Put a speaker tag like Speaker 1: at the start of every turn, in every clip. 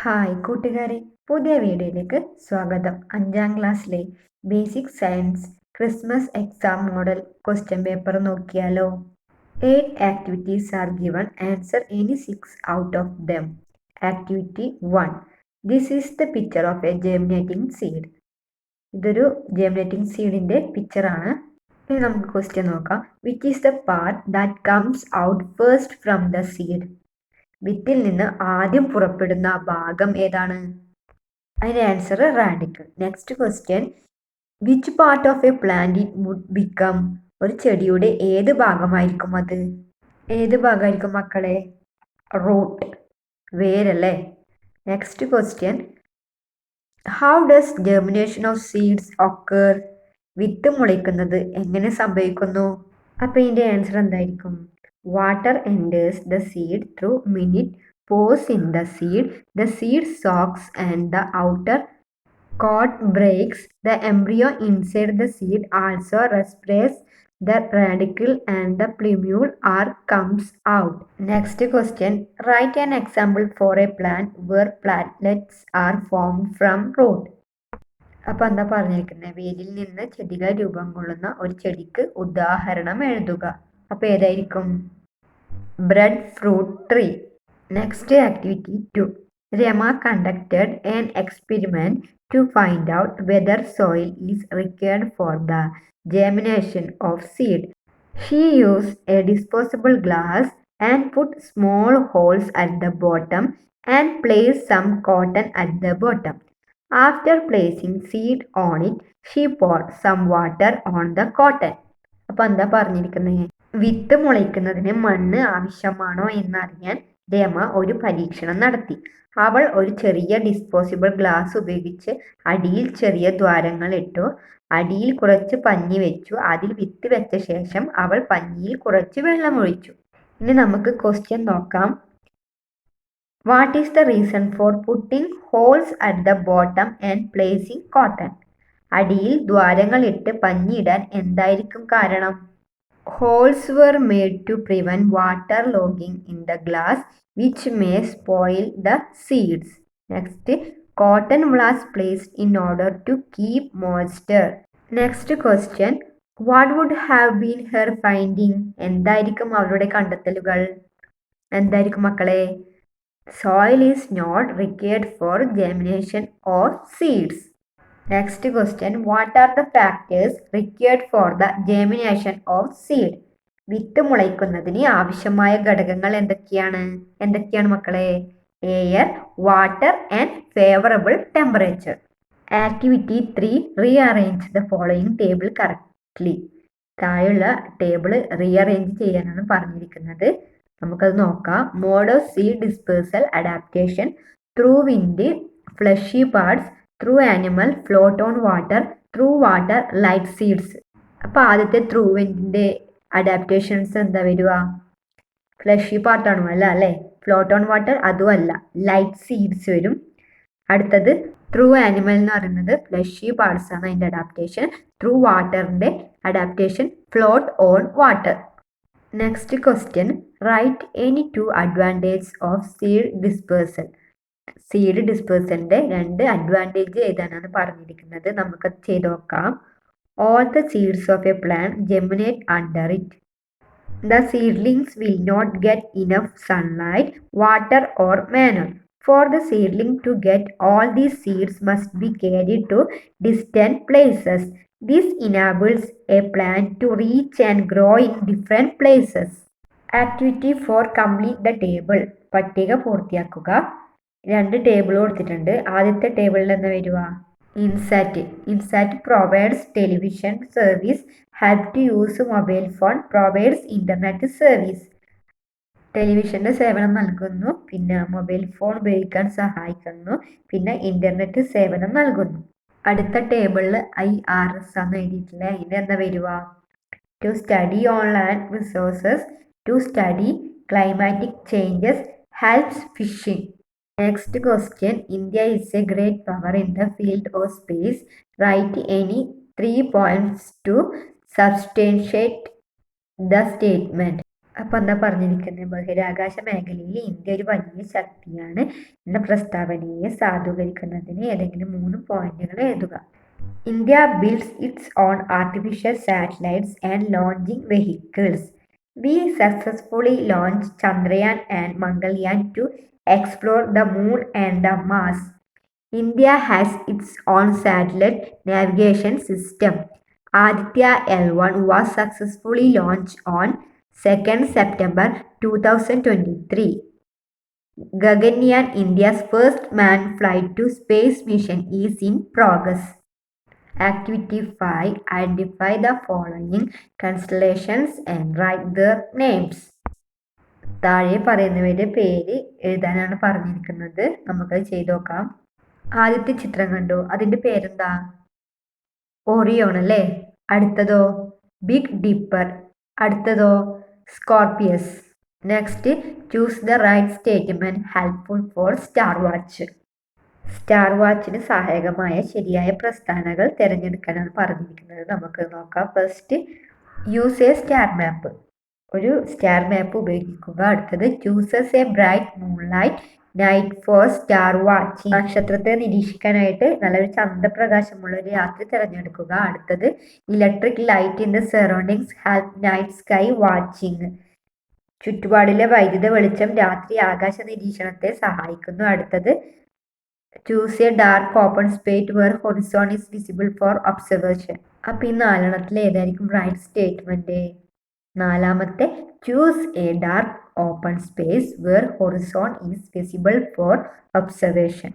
Speaker 1: Hi കൂട്ടുകാരെ, പുതിയ വീഡിയോയിലേക്ക് സ്വാഗതം. 5ാം ക്ലാസ്സിലെ basic science Christmas exam model question paper നോക്കിയാലോ. 8 activities are given. Answer any 6 out of them. Activity 1. This is the picture of a germinating seed. ഇതൊരു germinating സീഡിന്റെ പിക്ചറാണ്. ഇനി നമുക്ക് ക്വസ്റ്റ്യൻ നോക്കാം. Which is the part that comes out first from the seed? വിത്തിൽ നിന്ന് ആദ്യം പുറപ്പെടുന്ന ഭാഗം ഏതാണ്? അതിന്റെ ആൻസർ radicle. Next question. Which part of a plant it would become? ഒരു ചെടിയുടെ ഏത് ഭാഗമായിരിക്കും അത്? ഏത് ഭാഗമായിരിക്കും മക്കളെ? റൂട്ട്, വേരല്ലേ. Next question. How does germination of seeds occur? വിത്ത് മുളയ്ക്കുന്നത് എങ്ങനെ സംഭവിക്കുന്നു? അപ്പൊ ഇതിന്റെ ആൻസർ എന്തായിരിക്കും? Water enters the seed through minute pores in the seed. The seed soaks and the outer coat breaks. The embryo inside the seed also respirates the radicle and the plumule or comes out. Next question. Write an example for a plant where plants are formed from root. അപ്പം എന്താ പറഞ്ഞിരിക്കുന്നത്? വേരിൽ നിന്ന് ചെടികൾ രൂപം കൊള്ളുന്ന ഒരു ചെടിക്ക് ഉദാഹരണം എഴുതുക. അപ്പോൾ ഏതായിരിക്കും? bread fruit tree. Next activity 2. Rama conducted an experiment to find out whether soil is required for the germination of seed. She used a disposable glass and put small holes at the bottom and placed some cotton at the bottom. After placing seed on it, she poured some water on the cotton. അപ്പം എന്താ പറഞ്ഞിരിക്കുന്നത്? വിത്ത് മുളയ്ക്കുന്നതിന് മണ്ണ് ആവശ്യമാണോ എന്നറിയാൻ രമ ഒരു പരീക്ഷണം നടത്തി. അവൾ ഒരു ചെറിയ ഡിസ്പോസിബിൾ ഗ്ലാസ് ഉപയോഗിച്ച് അടിയിൽ ചെറിയ ദ്വാരങ്ങൾ ഇട്ടു. അടിയിൽ കുറച്ച് പഞ്ഞി വെച്ചു. അതിൽ വിത്ത് വെച്ച ശേഷം അവൾ പഞ്ഞിയിൽ കുറച്ച് വെള്ളം ഒഴിച്ചു. ഇനി നമുക്ക് ക്വസ്റ്റ്യൻ നോക്കാം. What is the reason for putting holes at the bottom and placing cotton? അടിയിൽ ദ്വാരങ്ങൾ ഇട്ട് പഞ്ഞിയിടാൻ എന്തായിരിക്കും കാരണം? Holes were made to prevent water logging in the glass, which may spoil the seeds. Next, cotton was placed in order to keep moisture. Next question. What would have been her finding? എന്തായിരിക്കും അവരുടെ കണ്ടെത്തലുകൾ? എന്തായിരിക്കും മക്കളെ? Soil is not required for germination of seeds. Next question. What are the factors required for the germination of seed? വിത്ത് മുളയ്ക്കുന്നതിന് ആവശ്യമായ ഘടകങ്ങൾ എന്തൊക്കെയാണ് മക്കളെ? Air, water and favourable temperature. Activity 3. Rearrange the following table correctly. താഴെയുള്ള table rearrange ചെയ്യാനാണ് പറഞ്ഞിരിക്കുന്നത്. നമുക്കത് നോക്കാം. Mode of seed dispersal adaptation. Through wind, fleshy parts, through animal, float on water, through water, light seeds. അപ്പോൾ ആദ്യത്തെ through വിൻഡിന്റെ adaptations എന്താ വരിക? ഫ്ലഷി പാർട്ടാണോ? അല്ലേ. ഫ്ലോട്ട് ഓൺ വാട്ടർ അതും അല്ല, ലൈറ്റ് സീഡ്സ് വരും. അടുത്തത് ത്രൂ ആനിമൽ എന്ന് പറയുന്നത് ഫ്ലഷി പാർട്സ് ആണ് അതിന്റെ അഡാപ്റ്റേഷൻ. ത്രൂ വാട്ടറിന്റെ adaptation float on water. Next question. Write any 2 advantage of seed dispersal. Seed ഡിസ്പേഴ്സലിന്റെ 2 അഡ്വാൻറ്റേജ് ഏതാണെന്ന് പറഞ്ഞിരിക്കുന്നത്. നമുക്കത് ചെയ്ത് നോക്കാം. All the seeds of a plant germinate under it. The seedlings will not get enough sunlight, water or manure. For the seedling to get all these seeds must be carried to distant places. This enables a plant to reach and grow in different places. Activity 4. Complete the table. പട്ടിക പൂർത്തിയാക്കുക. 2 table കൊടുത്തിട്ടുണ്ട്. ആദ്യത്തെ ടേബിളിൽ എന്താ വരിക? INSAT provides television service, help to use mobile phone, provides internet service. ടെലിവിഷന്റെ സേവനം നൽകുന്നു, പിന്നെ മൊബൈൽ ഫോൺ ഉപയോഗിക്കാൻ സഹായിക്കുന്നു, പിന്നെ ഇന്റർനെറ്റ് സേവനം നൽകുന്നു. അടുത്ത ടേബിളിൽ IRS ആണ് എഴുതിയിട്ടില്ല. അതിന് എന്താ വരിക? To study on land resources, to study climatic changes, helps fishing. Next question. India is a great power in the field of space. Write any 3 points to substantiate the statement. അപ്പൊ എന്താ പറഞ്ഞിരിക്കുന്നത്? ബഹിരാകാശ മേഖലയിൽ ഇന്ത്യ ഒരു വലിയ ശക്തിയാണ് എന്ന പ്രസ്താവനയെ സാധൂകരിക്കുന്നതിന് ഏതെങ്കിലും 3 പോയിന്റുകൾ എഴുതുക. India builds it's on artificial satellites and launching vehicles. We successfully launched Chandrayaan and Mangalyaan to explore the moon and the Mars. India has its own satellite navigation system. Aditya L1 was successfully launched on 2nd September 2023. Gaganyaan, India's first manned flight to space mission, is in progress. Activity 5. Identify the following constellations and write their names. താഴെ പറയുന്നവയുടെ പേര് എഴുതാനാണ് പറഞ്ഞിരിക്കുന്നത്. നമുക്കത് ചെയ്തു നോക്കാം. ആദ്യത്തെ ചിത്രം കണ്ടു, അതിന്റെ പേരെന്താ? ഓറിയോൺ അല്ലേ? അടുത്തതോ ബിഗ് ഡിപ്പർ. അടുത്തതോ Scorpius. Next, choose the right statement helpful for star watch. Star വാച്ചിന് സഹായകമായ ശരിയായ പ്രസ്താവനകൾ തിരഞ്ഞെടുക്കാനാണ് പറഞ്ഞിരിക്കുന്നത്. നമുക്ക് നോക്കാം. First, use a star map. ഒരു സ്റ്റാർ മാപ്പ് ഉപയോഗിക്കുക. അടുത്തത്, chooses a bright moonlight night for star watching. നക്ഷത്രത്തെ നിരീക്ഷിക്കാനായിട്ട് നല്ലൊരു ചന്ദ്രപ്രകാശമുള്ള ഒരു രാത്രി തിരഞ്ഞെടുക്കുക. അടുത്തത്, electric light in the surroundings help night sky watching. ചുറ്റുപാടിലെ വൈദ്യുത വെളിച്ചം രാത്രി ആകാശ നിരീക്ഷണത്തെ സഹായിക്കുന്നു. അടുത്തത്, choose a dark open space where horizon is visible for observation. അപ്പൊ ഈ 4 ഏതായിരിക്കും റൈറ്റ് സ്റ്റേറ്റ്മെന്റ്? നാലാമത്തെ, choose a dark open space where horizon is visible for observation.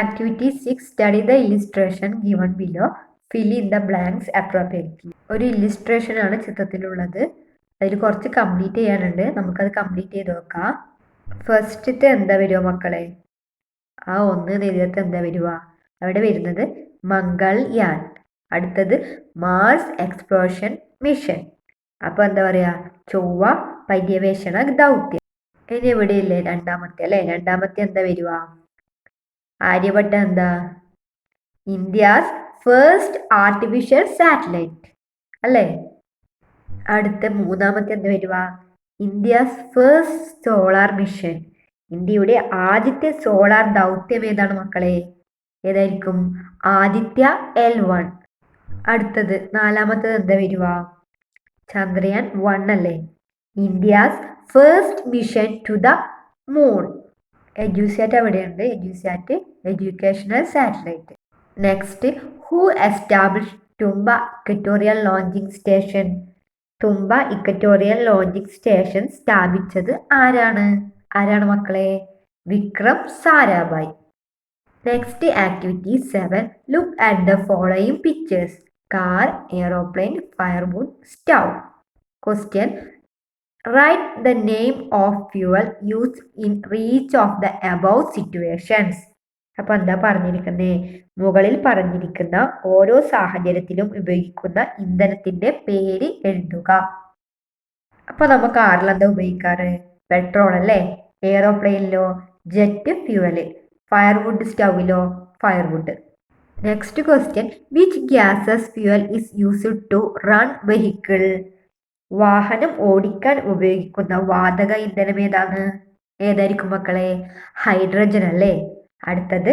Speaker 1: Activity 6. Study the illustration given below. Fill in the blanks appropriately. ഒരു illustration ആണ് ചിത്രത്തിലുള്ളത്. അതിൽ കുറച്ച് complete ചെയ്യാനുണ്ട്. നമുക്കത് കംപ്ലീറ്റ് ചെയ്ത് നോക്കാം. ഫസ്റ്റത്തെ എന്താ വരിക മക്കളെ? ആ 1 എഴുതിയത്ത് എന്താ വരിക? അവിടെ വരുന്നത് മംഗൾയാൻ. അടുത്തത് മാർസ് എക്സ്പ്ലോഷൻ മിഷൻ. അപ്പൊ എന്താ പറയാ? ചൊവ്വ പര്യവേഷണ ദൗത്യം. ഇനി എവിടെയില്ലേ രണ്ടാമത്തെ അല്ലെ? രണ്ടാമത്തെ എന്താ വരിക? ആര്യഭട്ട എന്താ? ഇന്ത്യാസ് ഫസ്റ്റ് ആർട്ടിഫിഷ്യൽ സാറ്റലൈറ്റ് അല്ലേ? അടുത്ത മൂന്നാമത്തെ എന്താ വരിക? India's first solar mission. ഇന്ത്യയുടെ ആദ്യത്തെ സോളാർ ദൗത്യം ഏതാണ് മക്കളെ? ഏതായിരിക്കും? ആദിത്യ L1. അടുത്തത് നാലാമത്തത് എന്താ വരിക? ചന്ദ്രയാൻ 1 അല്ലേ? India's first mission to the moon. EDUSAT എവിടെയുണ്ട്? EDUSAT educational satellite. Next, who establish Thumba equatorial launching station. Thumba equatorial launching station സ്ഥാപിച്ചത് ആരാണ്? ആരാണ് മക്കളെ? Vikram Sarabhai. Next, activity 7. Look at the following pictures. Car, aeroplane, firewood, stove. Question, write the name of fuel used in each of the above situations. അപ്പൊ എന്താ പറഞ്ഞിരിക്കുന്നത്? മുകളിൽ പറഞ്ഞിരിക്കുന്ന ഓരോ സാഹചര്യത്തിലും ഉപയോഗിക്കുന്ന ഇന്ധനത്തിന്റെ പേര് എഴുതുക. അപ്പൊ നമുക്ക് കാറിലെന്താ ഉപയോഗിക്കാറ്? പെട്രോൾ അല്ലേ? എയറോപ്ലെയിനിലോ ജെറ്റ് ഫ്യൂവല്. ഫയർവുഡ് സ്റ്റൗവിലോ firewood. Next question, which gases fuel is used to run vehicle. വാഹനം ഓടിക്കാൻ ഉപയോഗിക്കുന്ന വാതക ഇന്ധനം ഏതാണ്? ഏതായിരിക്കും മക്കളെ? ഹൈഡ്രജൻ അല്ലേ? അടുത്തത്,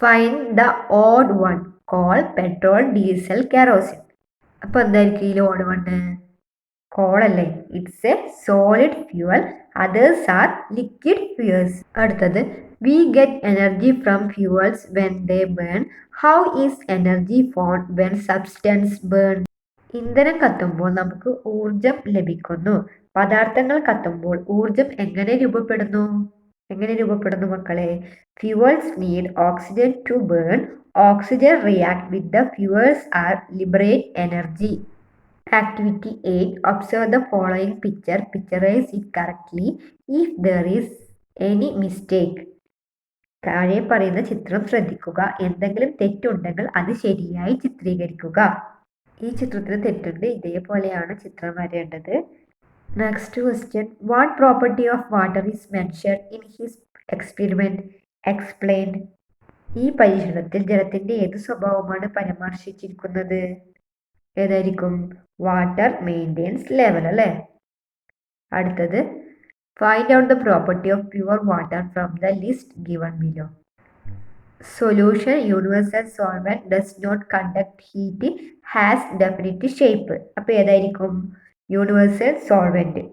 Speaker 1: find the odd one. Coal, petrol, diesel, kerosene. അപ്പൊ എന്തായിരിക്കും ഈ ഓഡ് വണ്? കോൾ അല്ലേ? It's a solid fuel. Others are liquid fuels. അടുത്തത്, we get energy from fuels when they burn. How is energy formed when substance burn. ഇന്ധനം കത്തുമ്പോൾ നമുക്ക് ഊർജം ലഭിക്കുന്നു. പദാർത്ഥങ്ങൾ കത്തുമ്പോൾ ഊർജം എങ്ങനെ രൂപപ്പെടുന്നു? എങ്ങനെ രൂപപ്പെടുന്നു മക്കളെ? Fuels need oxygen to burn. Oxygen react with the fuels are liberate energy. Activity 8. Observe the following picture. Picturize it correctly. If there is any mistake. താഴെ പറയുന്ന ചിത്രം ശ്രദ്ധിക്കുക. എന്തെങ്കിലും തെറ്റുണ്ടെങ്കിൽ അത് ശരിയായി ചിത്രീകരിക്കുക. ഈ ചിത്രത്തിൽ തെറ്റുണ്ട്. ഇതേപോലെയാണ് ചിത്രം വരേണ്ടത്. Next question, what property of water is mentioned in his experiment. Explain. ഈ പരീക്ഷണത്തിൽ ജലത്തിന്റെ ഏത് സ്വഭാവമാണ് പരാമർശിച്ചിരിക്കുന്നത്? ഏതായിരിക്കും? വാട്ടർ മെയിൻറ്റെയിൻസ് ലെവൽ അല്ലേ? അടുത്തത് find out the property of pure water from the list given below. Solution universal solvent does not conduct heat has definite shape. അപ്പോൾ ഏതായിരിക്കും യൂണിവേഴ്സൽ സോൾവെന്റ്.